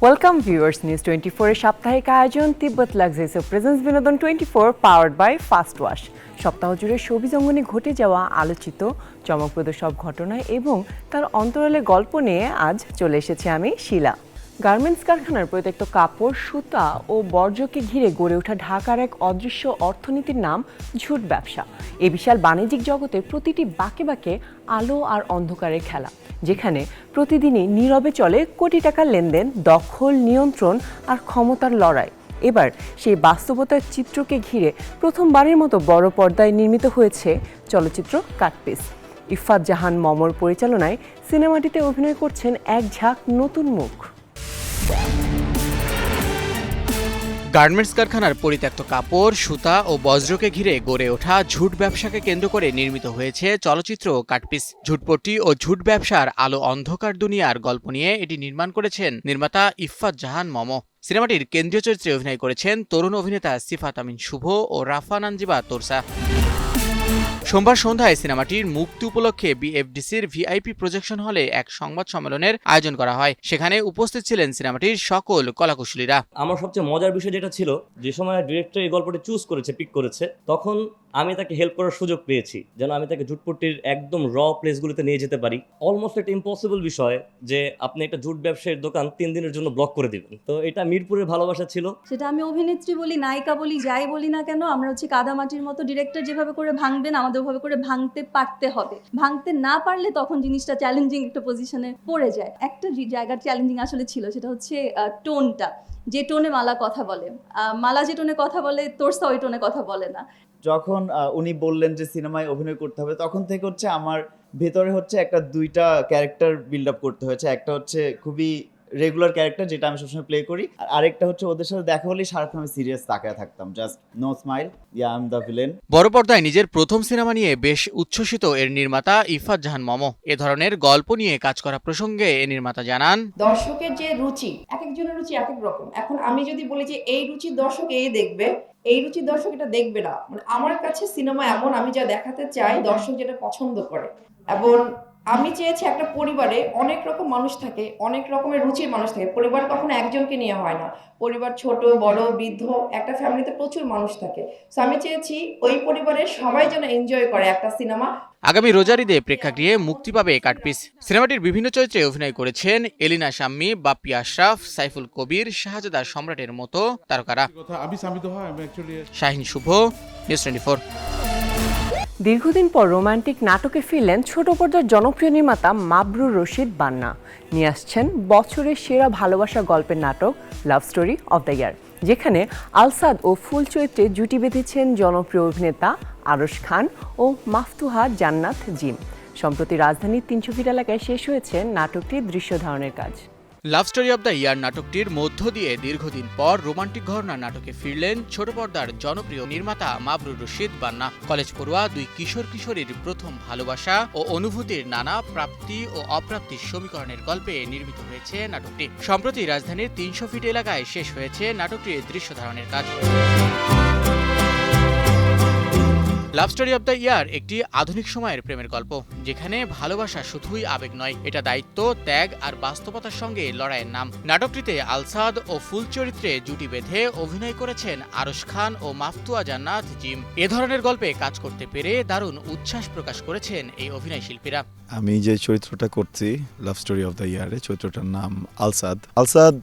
Welcome viewers, news 24 এর সাপ্তাহিক আয়োজন তিব্বত লাক্সারিস অফ প্রেজেন্স বিনোদন 24 পাওয়ার্ড বাই ফাস্ট ওয়াশ। সপ্তাহ জুড়ে শোবিজ অঙ্গনে ঘটে যাওয়া আলোচিত চমকপ্রদ সব ঘটনা এবং তার অন্তরালে গল্প নিয়ে আজ চলে এসেছি আমি শিলা। গার্মেন্টস কারখানার পরিত্যক্ত কাপড়, সুতা ও বর্জ্যকে ঘিরে গড়ে ওঠা ঢাকার এক অদৃশ্য অর্থনীতির নাম ঝুট ব্যবসা। এই বিশাল বাণিজ্যিক জগতে প্রতিটি বাঁকে বাঁকে আলো আর অন্ধকারের খেলা, যেখানে প্রতিদিনই নীরবে চলে কোটি টাকার লেনদেন, দখল, নিয়ন্ত্রণ আর ক্ষমতার লড়াই। এবার সেই বাস্তবতার চিত্রকে ঘিরে প্রথমবারের মতো বড় পর্দায় নির্মিত হয়েছে চলচ্চিত্র কাটপিস। ইফফাত জাহান মমর পরিচালনায় সিনেমাটিতে অভিনয় করছেন এক ঝাঁক নতুন মুখ। গার্মেন্টস কারখানার পরিত্যক্ত কাপড়, সুতা ও বজ্রকে ঘিরে গড়ে ওঠা ঝুট ব্যবসাকে কেন্দ্র করে নির্মিত হয়েছে চলচ্চিত্র কাটপিস। ঝুটপট্টি ও ঝুট ব্যবসার আলো অন্ধকার দুনিয়ার গল্প নিয়ে এটি নির্মাণ করেছেন নির্মাতা ইফফাত জাহান মম। সিনেমাটির কেন্দ্রীয় চরিত্রে অভিনয় করেছেন তরুণ অভিনেতা সিফাত আমিন শুভ ও রাফা নানজিবা তোরসা। সোমবার সন্ধ্যায় সিনেমাটির মুক্তি উপলক্ষে বিএফডিসির ভিআইপি প্রজেকশন হলে এক সংবাদ সম্মেলনের আয়োজন করা হয়। সেখানে উপস্থিত ছিলেন সিনেমাটির সকল কলাকুশলীরা। আমার সবচেয়ে মজার বিষয় যেটা ছিল, যে সময় ডিরেক্টর এই গল্পটি পিক করেছে, তখন আমি তাকে হেল্প করার সুযোগ পেয়েছি, যেন আমি তাকে ঝুটপট্টির একদম প্লেসগুলোতে নিয়ে যেতে পারি। অলমোস্ট একটা ইম্পসিবল বিষয় যে আপনি একটা ঝুট ব্যবসায়ীর দোকান 3 দিনের জন্য ব্লক করে দিবেন। তো এটা মিরপুরের ভালোবাসা ছিল। সেটা আমি অভিনেত্রী বলি, নায়িকা বলি, যাই বলি না কেন, আমরা কাদামাটির মতো। ডিরেক্টর যেভাবে করে ভাঙবেন, আমাদের ওভাবে করে ভাঙতে পারতে হবে। ভাঙতে না পারলে তখন জিনিসটা চ্যালেঞ্জিং একটা পজিশনে পড়ে যায়। একটা জায়গার চ্যালেঞ্জিং আসলে ছিল, সেটা হচ্ছে টোনটা। যে টোনে মালা কথা বলে, মালা যে টোনে কথা বলে, তোরসা ওই টোনে কথা বলে না। যখন উনি বললেন যে সিনেমায় অভিনয় করতে হবে, তখন থেকে আমার ভেতরে একটা দুইটা ক্যারেক্টার বিল্ড আপ করতে হয়েছে। একটা খুবই রেগুলার ক্যারেক্টার, যেটা আমি সবসময় প্লে করি, আর আরেকটা ওদের সাথে দেখা হলেই সারাক্ষণ আমি সিরিয়াস তাকায় থাকতাম, just no smile, yeah I am the villain. বড় পর্দায় নিজের প্রথম সিনেমা নিয়ে বেশ উচ্ছ্বসিত এর নির্মাতা ইফফাত জাহান মম। এ ধরনের গল্প নিয়ে কাজ করা প্রসঙ্গে এ নির্মাতা জানান, দর্শকের যে রুচি, এক একজনের রুচি এক এক রকম। এখন আমি যদি বলি যে এই রুচির দর্শক এই দেখবে, এই রুচির দর্শক এটা দেখবে না, মানে আমার কাছে সিনেমা এমন, আমি যা দেখাতে চাই দর্শক যেটা পছন্দ করে। এবং আমি চেয়েছি একটা পরিবারে অনেক রকম মানুষ থাকে, অনেক রকমের রুচির মানুষ থাকে। পরিবার কখনো একজনকে নিয়ে হয় না, পরিবার ছোট বড় বৃদ্ধ, একটা ফ্যামিলিতে প্রচুর মানুষ থাকে। সো আমি চেয়েছি ওই পরিবারের সবাই যেন এনজয় করে একটা সিনেমা। আগামী রোজার ঈদে প্রেক্ষাগৃহে মুক্তি পাবে কাটপিস। সিনেমাটির বিভিন্ন চরিত্রে অভিনয় করেছেন এলিনা শাম্মী, বাপ্পি আশরাফ, সাইফুল কবির, শাহজাদা সম্রাটের মতো তারকারা। শাহিন শুভ, নিউজ 24। দীর্ঘদিন পর রোমান্টিক নাটকে ফিরলেন ছোট পর্দার জনপ্রিয় নির্মাতা মাবরুর রশিদ বান্না। নিয়ে আসছেন বছরের সেরা ভালোবাসা গল্পের নাটক লাভ স্টোরি অফ দ্য ইয়ার, যেখানে আলসাদ ও ফুল চরিত্রে জুটি বেঁধেছেন জনপ্রিয় অভিনেতা আরশ খান ও মাফতুহা জান্নাত জিম। সম্প্রতি রাজধানীর 300 ফিট এলাকায় শেষ হয়েছে নাটকটির দৃশ্য ধারণের কাজ। Love story of the year নাটকটির মধ্য দিয়ে দীর্ঘদিন পর রোমান্টিক ঘটনা নাটকে ফিরলেন ছোট পর্দার জনপ্রিয় নির্মাতা মাবরুর রশিদ বান্না। কলেজ পড়ুয়া দুই কিশোর কিশোরীর প্রথম ভালোবাসা ও অনুভূতির নানা প্রাপ্তি ও অপ্রাপ্তির সমীকরণের গল্পে নির্মিত হয়েছে নাটকটি। সম্প্রতি রাজধানীর 300 ফিট এলাকায় শেষ হয়েছে নাটকটির দৃশ্য ধারণের কাজ। লাভ স্টোরি অব দ্য ইয়ার একটি আধুনিক সময়ের প্রেমের গল্প, যেখানে ভালোবাসা শুধুই আবেগ নয়, এটা দায়িত্ব, ত্যাগ আর বাস্তবতার সঙ্গে লড়াইয়ের নাম। নাটকটিতে আলসাদ ও ফুল চরিত্রে জুটি বেঁধে অভিনয় করেছেন আরশ খান ও মাফতুয়া জান্নাত জিম। এ ধরনের গল্পে কাজ করতে পেরে দারুণ উচ্ছ্বাস প্রকাশ করেছেন এই অভিনয় শিল্পীরা। আমি যে চরিত্রটা করছি লাভ স্টোরি অব দ্য ইয়ারে, চরিত্রটার নাম আলসাদ। আলসাদ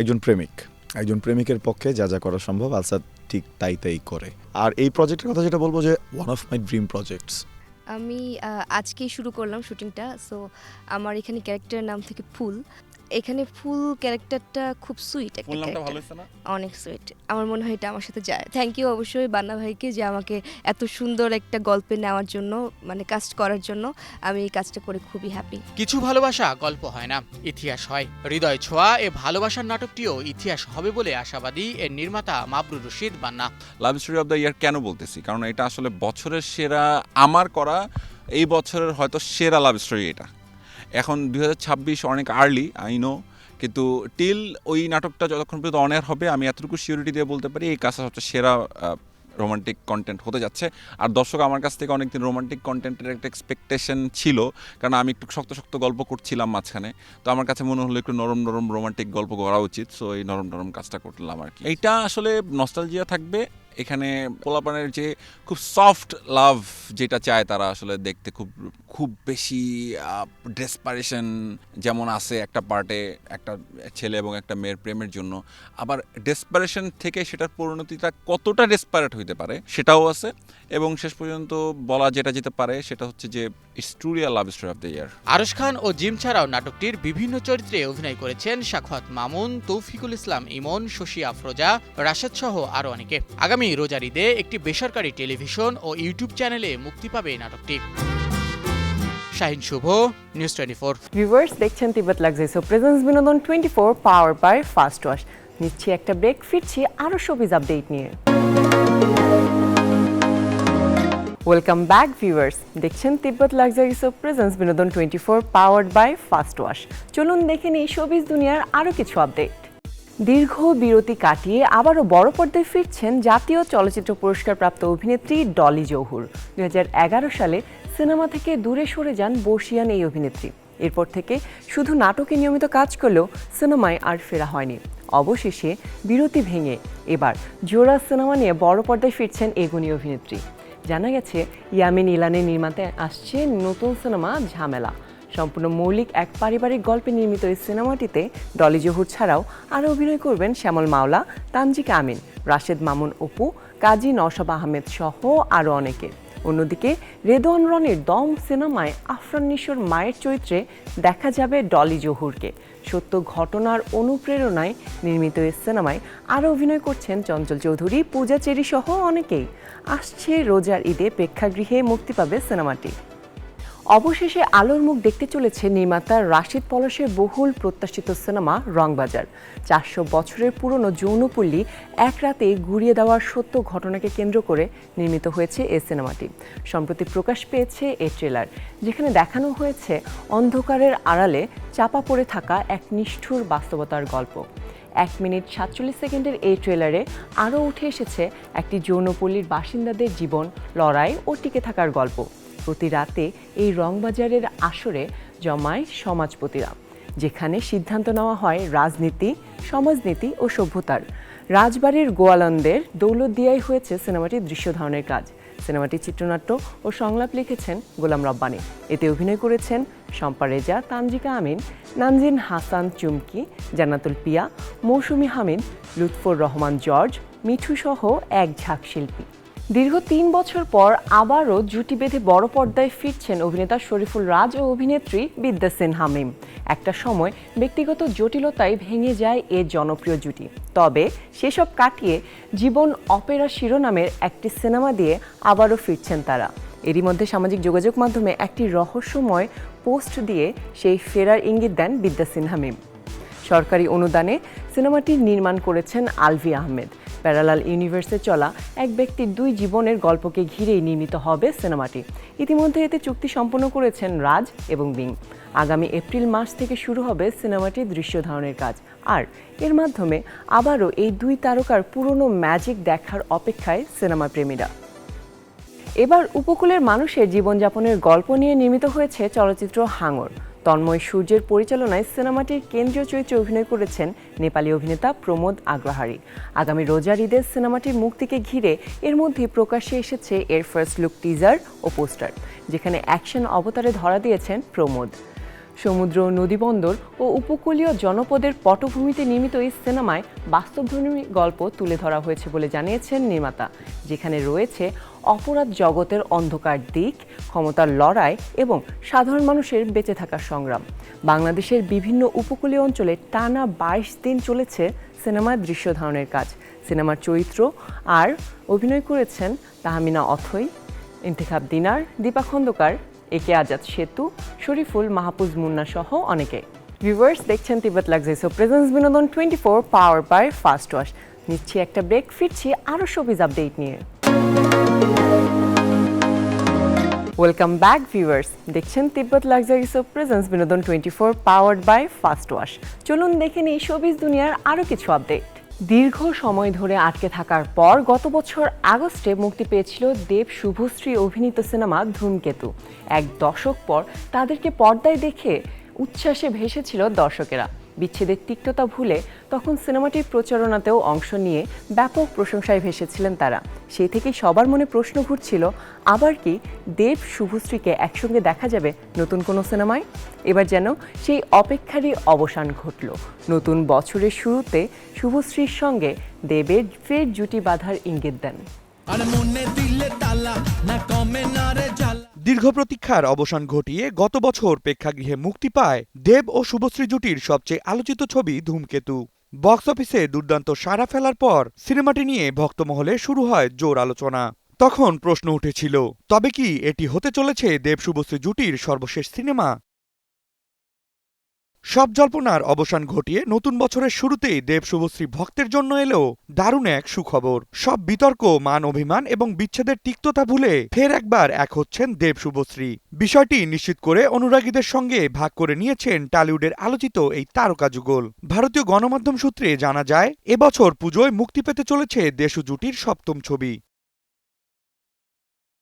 একজন প্রেমিকের পক্ষে যা যা করা সম্ভব আলসাদ ঠিক তাই করে। আর এই প্রজেক্টের কথা যেটা বলবো, যে one of my dream projects. আমি আজকেই শুরু করলাম শুটিংটা। সো আমার এখানে ক্যারেক্টারের নাম থেকে ফুল। এখানে ফুল ক্যারেক্টারটা খুব সুইট একটা ক্যারেক্টার, অনেক সুইট। আমার মনে হয় এটা আমার সাথে যায়। থ্যাংক ইউ অবশ্যই বান্না ভাইকে, যে আমাকে এত সুন্দর একটা গল্পে নেওয়ার জন্য, মানে কাস্ট করার জন্য। আমি এই কাজটা করে খুবই হ্যাপি। কিছু ভালোবাসা গল্প হয় না, ইতিহাস হয়। হৃদয় ছোঁয়া এ ভালোবাসার নাটকটিও ইতিহাস হবে বলে আশাবাদী এর নির্মাতা মাবরুর রশিদ বান্না। লাভ স্টোরি অব দ্য ইয়ার কেন বলতেছি, কারণ এটা আসলে বছরের সেরা, আমার করা এই বছরের হয়তো সেরা লাভ স্টোরি এটা। এখন 2026 অনেক আর্লি আই নো, কিন্তু টিল ওই নাটকটা যতক্ষণ পর্যন্ত অন এয়ার হবে, আমি এতটুকু সিওরিটি দিয়ে বলতে পারি এই কাজটা সবচেয়ে সেরা রোমান্টিক কন্টেন্ট হতে যাচ্ছে। আর দর্শক আমার কাছ থেকে অনেকদিন রোমান্টিক কন্টেন্টের একটা এক্সপেকটেশন ছিল, কারণ আমি একটু শক্ত শক্ত গল্প করছিলাম মাঝখানে, তো আমার কাছে মনে হলো একটু নরম নরম রোমান্টিক গল্প করা উচিত, সো এই নরম নরম কাজটা করলাম আর কি। এইটা আসলে নস্টালজিয়া থাকবে, এখানে পোলাপানের যে খুব সফট লাভ যেটা চায় তারা আসলে দেখতে, খুব খুব বেশি ডেসপারেশন যেমন আছে একটা পার্টে একটা ছেলে এবং একটা মেয়ের প্রেমের জন্য, আবার ডেসপারেশন থেকে সেটার পরিণতিটা কতটা ডেসপারেট হইতে পারে সেটাও আছে, এবং শেষ পর্যন্ত বলা যেটা যেতে পারে সেটা হচ্ছে যে it's truly a love story of the year. Arsh Khan ও জিম ছাড়াও নাটকটির বিভিন্ন চরিত্রে অভিনয় করেছেন সাখাওয়াত মামুন, তৌফিকুল ইসলাম ইমন, শশী আফরোজা, রাশেদ সহ আরও অনেকে। আগামী রোজার ঈদে একটি বেসরকারি টেলিভিশন ও ইউটিউব চ্যানেলে মুক্তি পাবে এই নাটকটি। শাহিন শুভ, নিউজ 24। ভিউয়ার্স দেখছেন তিব্বত লাগছে সো প্রেজেন্স বিনোদন 24 পাওয়ার বাই ফাস্ট ওয়াশ। নিচ্ছি একটা ব্রেক, ফিরছি আরও শোবিজ আপডেট নিয়ে। ওয়েলকাম ব্যাক ভিউয়ার্স, দেখছেন তিব্বত লাক্সারি সো প্রেজেন্স বিনোদন 24 পাওয়ার্ড বাই ফাস্ট ওয়াশ। চলুন দেখে নিই শোবিজ দুনিয়ার আরও কিছু আপডেট। দীর্ঘ বিরতি কাটিয়ে আবারও বড় পর্দায় ফিরছেন জাতীয় চলচ্চিত্র পুরস্কারপ্রাপ্ত অভিনেত্রী ডলি জৌহুর। 2011 সালে সিনেমা থেকে দূরে সরে যান বর্ষিয়ান এই অভিনেত্রী। এরপর থেকে শুধু নাটকে নিয়মিত কাজ করলেও সিনেমায় আর ফেরা হয়নি। অবশেষে বিরতি ভেঙে এবার জোড়া সিনেমা নিয়ে বড় পর্দায় ফিরছেন এই গুণী অভিনেত্রী। জানা গেছে ইয়ামিন ইলানের নির্মাতায় আসছে নতুন সিনেমা ঝামেলা। সম্পূর্ণ মৌলিক এক পারিবারিক গল্পে নির্মিত এই সিনেমাটিতে ডলি জহুর ছাড়াও আরও অভিনয় করবেন শ্যামল মাওলা, তানজিকা আমিন, রাশেদ মামুন অপু, কাজী নওশাব আহমেদ সহ আরও অনেকে। অন্যদিকে রেদওয়ান রনির দম সিনেমায় আফরান নিশোর মায়ের চরিত্রে দেখা যাবে ডলি জহুরকে। সত্য ঘটনার অনুপ্রেরণায় নির্মিত এই সিনেমায় আরও অভিনয় করছেন চঞ্চল চৌধুরী, পূজা চেরি সহ অনেকেই। আসছে রোজার ঈদে প্রেক্ষাগৃহে মুক্তি পাবে সিনেমাটি। অবশেষে আলোর মুখ দেখতে চলেছে নির্মাতা রাশিদ পলাশের বহুল প্রত্যাশিত সিনেমা রংবাজার। 400 বছরের পুরনো যৌনপল্লী এক রাতে গুড়িয়ে দেওয়ার সত্য ঘটনাকে কেন্দ্র করে নির্মিত হয়েছে এই সিনেমাটি। সম্প্রতি প্রকাশ পেয়েছে এই ট্রেলার, যেখানে দেখানো হয়েছে অন্ধকারের আড়ালে চাপা পড়ে থাকা এক নিষ্ঠুর বাস্তবতার গল্প। 1 মিনিট 47 সেকেন্ডের এই ট্রেলারে আরও উঠে এসেছে একটি যৌনপল্লীর বাসিন্দাদের জীবন, লড়াই ও টিকে থাকার গল্প। প্রতি রাতে এই রংবাজারের আসরে জমায় সমাজপতিরা, যেখানে সিদ্ধান্ত নেওয়া হয় রাজনীতি, সমাজনীতি ও সভ্যতার। রাজবাড়ির গোয়ালন্দের দৌলতদিয়ায় হয়েছে সিনেমাটির দৃশ্য ধারণের কাজ। সিনেমাটির চিত্রনাট্য ও সংলাপ লিখেছেন গোলাম রব্বানী। এতে অভিনয় করেছেন শম্পা রেজা, তানজিকা আমিন, নানজিন হাসান চুমকি, জান্নাতুল পিয়া, মৌসুমী হামিদ, লুৎফর রহমান জর্জ, মিঠু সহ এক ঝাঁক শিল্পী। দীর্ঘ 3 বছর পর আবারও জুটি বেঁধে বড় পর্দায় ফিরছেন অভিনেতা শরীফুল রাজ ও অভিনেত্রী বিদ্যা সিনহা মিম। একটা সময় ব্যক্তিগত জটিলতায় ভেঙে যায় এ জনপ্রিয় জুটি, তবে সেসব কাটিয়ে জীবন অপেরা শিরোনামের একটি সিনেমা দিয়ে আবারও ফিরছেন তারা। এরই মধ্যে সামাজিক যোগাযোগ মাধ্যমে একটি রহস্যময় পোস্ট দিয়ে সেই ফেরার ইঙ্গিত দেন বিদ্যা সিনহা মিম। সরকারি অনুদানে সিনেমাটি নির্মাণ করেছেন আলভি আহমেদ। প্যারালাল ইউনিভার্সে চলা এক ব্যক্তির 2 জীবনের গল্পকে ঘিরেই নির্মিত হবে সিনেমাটি। ইতিমধ্যে এতে চুক্তি সম্পন্ন করেছেন রাজ এবং বিং। আগামী এপ্রিল মাস থেকে শুরু হবে সিনেমাটির দৃশ্য ধারণের কাজ, আর এর মাধ্যমে আবারও এই 2 তারকার পুরনো ম্যাজিক দেখার অপেক্ষায় সিনেমা প্রেমীরা। এবার উপকূলের মানুষের জীবনযাপনের গল্প নিয়ে নির্মিত হয়েছে চলচ্চিত্র হাঙর। তন্ময় সূর্যের পরিচালনায় সিনেমাটির কেন্দ্রীয় চরিত্রে অভিনয় করেছেন নেপালি অভিনেতা প্রমোদ আগ্রহারী। আগামী রোজার ঈদে সিনেমাটির মুক্তিকে ঘিরে এর মধ্যে প্রকাশ্যে এসেছে এর ফার্স্ট লুক টিজার ও পোস্টার, যেখানে অ্যাকশন অবতারে ধরা দিয়েছেন প্রমোদ। সমুদ্র, নদীবন্দর ও উপকূলীয় জনপদের পটভূমিতে নির্মিত এই সিনেমায় বাস্তবধর্মী গল্প তুলে ধরা হয়েছে বলে জানিয়েছেন নির্মাতা, যেখানে রয়েছে অপরাধ জগতের অন্ধকার দিক, ক্ষমতার লড়াই এবং সাধারণ মানুষের বেঁচে থাকার সংগ্রাম। বাংলাদেশের বিভিন্ন উপকূলীয় অঞ্চলে টানা 22 দিন চলেছে সিনেমার দৃশ্য ধারণের কাজ। সিনেমার চরিত্র আর অভিনয় করেছেন তাহমিনা অথৈ, ইন্তেখাব দিনার, দীপা খন্দকার, একে আজাদ সেতু, শরীফুল, মাহফুজ মুন্না সহ অনেকে। ভিউয়ার্স দেখছেন তিব্বত লাগছে সো প্রেজেন্স বিনোদন 24 পাওয়ার বাই ফাস্ট ওয়াশ। নিচ্ছি একটা ব্রেক, ফিরছি আরও শোবিজ আপডেট নিয়ে। ওয়েলকাম ব্যাক ভিউয়ার্স, দেখছেন তিব্বত লাক্সারি সো প্রেজেন্স বিনোদন 24 পাওয়ার্ড বাই ফাস্ট ওয়াশ। চলুন দেখে নিই শোবিজ দুনিয়ার আরও কিছু আপডেট। দীর্ঘ সময় ধরে আটকে থাকার পর গত বছর আগস্টে মুক্তি পেয়েছিল দেব শুভশ্রী অভিনীত সিনেমা ধূমকেতু। এক দশক পর তাদেরকে পর্দায় দেখে উচ্ছ্বাসে ভেসেছিল দর্শকেরা। বিচ্ছেদের তিক্ততা ভুলে তখন সিনেমাটির প্রচারণাতেও অংশ নিয়ে ব্যাপক প্রশংসায় ভেসেছিলেন তারা। সেই থেকেই সবার মনে প্রশ্ন ঘুরছিল, আবার কি দেব শুভশ্রীকে একসঙ্গে দেখা যাবে নতুন কোনো সিনেমায়? এবার যেন সেই অপেক্ষারই অবসান ঘটল। নতুন বছরের শুরুতে শুভশ্রীর সঙ্গে দেবের ফের জুটি বাঁধার ইঙ্গিত দেন। দীর্ঘ প্রতীক্ষার অবসান ঘটিয়ে গত বছর প্রেক্ষাগৃহে মুক্তি পায় দেব ও শুভশ্রী জুটির সবচেয়ে আলোচিত ছবি ধূমকেতু। বক্স অফিসে দুর্দান্ত সাড়া ফেলার পর সিনেমাটি নিয়ে ভক্তমহলে শুরু হয় জোর আলোচনা। তখন প্রশ্ন উঠেছিল, তবে কি এটি হতে চলেছে দেব শুভশ্রী জুটির সর্বশেষ সিনেমা? সব জল্পনার অবসান ঘটিয়ে নতুন বছরের শুরুতেই দেব শুভশ্রী ভক্তের জন্য এলো দারুণ এক সুখবর। সব বিতর্ক, মান অভিমান এবং বিচ্ছেদের তিক্ততা ভুলে ফের একবার এক হচ্ছেন দেব শুভশ্রী। বিষয়টি নিশ্চিত করে অনুরাগীদের সঙ্গে ভাগ করে নিয়েছেন টলিউডের আলোচিত এই তারকা যুগল। ভারতীয় গণমাধ্যম সূত্রে জানা যায়, এবছর পুজোয় মুক্তি পেতে চলেছে দেশু জুটির সপ্তম ছবি।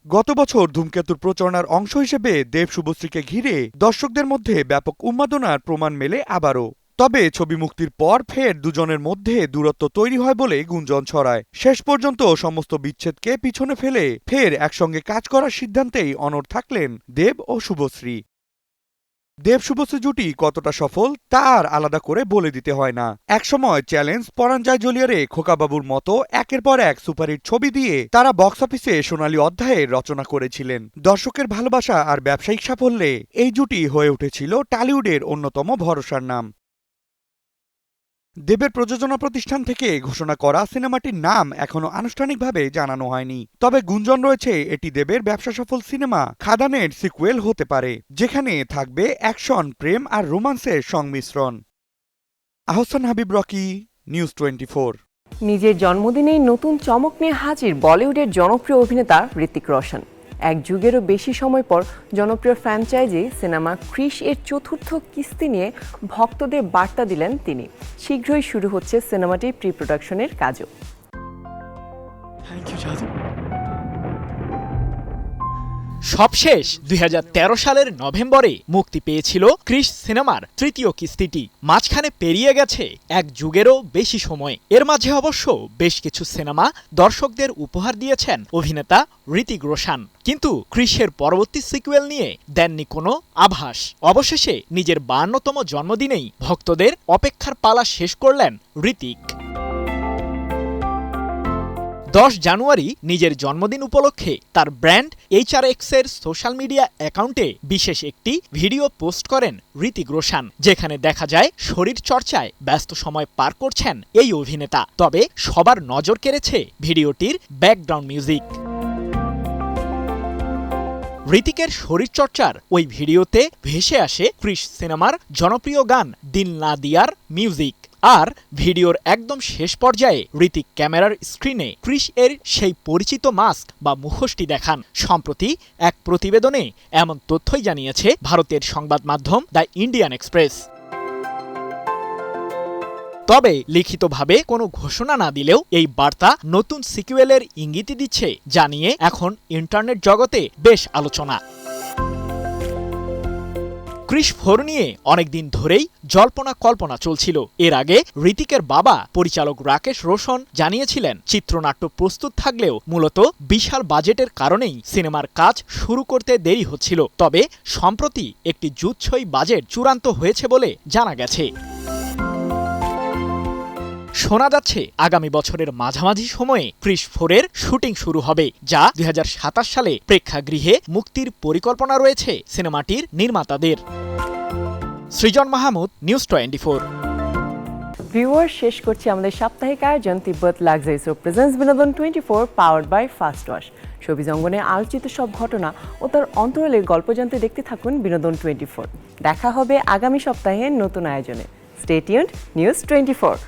গত বছর ধূমকেতুর প্রচারণার অংশ হিসেবে দেব শুভশ্রীকে ঘিরে দর্শকদের মধ্যে ব্যাপক উন্মাদনার প্রমাণ মেলে আবারও। তবে ছবি মুক্তির পর ফের দুজনের মধ্যে দূরত্ব তৈরি হয় বলে গুঞ্জন ছড়ায়। শেষ পর্যন্ত সমস্ত বিচ্ছেদকে পিছনে ফেলে ফের একসঙ্গে কাজ করার সিদ্ধান্তেই অনড় থাকলেন দেব ও শুভশ্রী। দেব শুভশ্রী জুটি কতটা সফল তা আর আলাদা করে বলে দিতে হয় না। একসময় চ্যালেঞ্জ, পরাণ যায় জ্বলিয়ারে, খোকাবাবুর মতো একের পর এক সুপারহিট ছবি দিয়ে তারা বক্স অফিসে সোনালী অধ্যায়ের রচনা করেছিলেন। দর্শকের ভালোবাসা আর ব্যবসায়িক সাফল্যে এই জুটি হয়ে উঠেছিল টলিউডের অন্যতম ভরসার নাম। দেবের প্রযোজনা প্রতিষ্ঠান থেকে ঘোষণা করা সিনেমাটির নাম এখনো আনুষ্ঠানিকভাবে জানানো হয়নি। তবে গুঞ্জন রয়েছে এটি দেবের ব্যবসা সফল সিনেমা খাদানের সিকুয়েল হতে পারে, যেখানে থাকবে অ্যাকশন, প্রেম আর রোমান্সের সংমিশ্রণ। Ahsan Habib, Rocky, news 24। নিজের জন্মদিনেই নতুন চমক নিয়ে হাজির বলিউডের জনপ্রিয় অভিনেতা হৃতিক রোশন। এক যুগেরও বেশি সময় পর জনপ্রিয় ফ্র্যাঞ্চাইজি সিনেমা ক্রিশ এর চতুর্থ কিস্তি নিয়ে ভক্তদের বার্তা দিলেন তিনি। শীঘ্রই শুরু হচ্ছে সিনেমাটির প্রি প্রোডাকশনের কাজও। সবশেষ 2013 সালের নভেম্বরে মুক্তি পেয়েছিল ক্রিশ সিনেমার তৃতীয় কিস্তিটি। মাঝখানে পেরিয়ে গেছে এক যুগেরও বেশি সময়। এর মাঝে অবশ্য বেশ কিছু সিনেমা দর্শকদের উপহার দিয়েছেন অভিনেতা হৃতিক রোশন, কিন্তু ক্রিশের পরবর্তী সিকুয়েল নিয়ে দেননি কোনো আভাস। অবশেষে নিজের 52তম জন্মদিনেই ভক্তদের অপেক্ষার পালা শেষ করলেন হৃতিক। 10 জানুয়ারি নিজের জন্মদিন উপলক্ষে তার ব্র্যান্ড HRX এর সোশ্যাল মিডিয়া অ্যাকাউন্টে বিশেষ একটি ভিডিও পোস্ট করেন হৃতিক রোশন, যেখানে দেখা যায় শরীর চর্চায় ব্যস্ত সময় পার করছেন এই অভিনেতা। তবে সবার নজর কেড়েছে ভিডিওটির ব্যাকগ্রাউন্ড মিউজিক। হৃতিকের শরীরচর্চার ওই ভিডিওতে ভেসে আসে ক্রিশ সিনেমার জনপ্রিয় গান দিল না দিয়ার মিউজিক। আর ভিডিওর একদম শেষ পর্যায়ে হৃতিক ক্যামেরার স্ক্রিনে ক্রিশ এর সেই পরিচিত মাস্ক বা মুখোশটি দেখান। সম্প্রতি এক প্রতিবেদনে এমন তথ্যই জানিয়েছে ভারতের সংবাদ মাধ্যম দ্য ইন্ডিয়ান এক্সপ্রেস। তবে লিখিতভাবে কোনো ঘোষণা না দিলেও এই বার্তা নতুন সিকুয়েলের ইঙ্গিতই দিচ্ছে, যা নিয়ে এখন ইন্টারনেট জগতে বেশ আলোচনা। ক্রিশ 4 নিয়ে অনেকদিন ধরেই জল্পনা কল্পনা চলছিল। এর আগে হৃতিকের বাবা পরিচালক রাকেশ রোশন জানিয়েছিলেন, চিত্রনাট্য প্রস্তুত থাকলেও মূলত বিশাল বাজেটের কারণেই সিনেমার কাজ শুরু করতে দেরি হচ্ছিল। তবে সম্প্রতি একটি জুৎসই বাজেট চূড়ান্ত হয়েছে বলে জানা গেছে। শোনা যাচ্ছে আগামী বছরের মাঝামাঝি সময়ে ক্রিশ 4 এর শুটিং শুরু হবে, যা 2027 সালে প্রেক্ষাগৃহে মুক্তির পরিকল্পনা রয়েছে সিনেমাটির নির্মাতাদের। সৃজন মাহমুদ, নিউজ 24। ভিউয়ার, শেষ করছি আমাদের সাপ্তাহিক আয়োজন তিব্বত লাক্সারিস ও প্রেজেন্স বিনোদন 24 powered by First Wash. Showbiz অঙ্গনে আলোচিত সব ঘটনা ও তার অন্তরালের গল্প জানতে দেখতে থাকুন বিনোদন 24। দেখা হবে আগামী সপ্তাহে নতুন আয়োজনে। Stay tuned, news 24।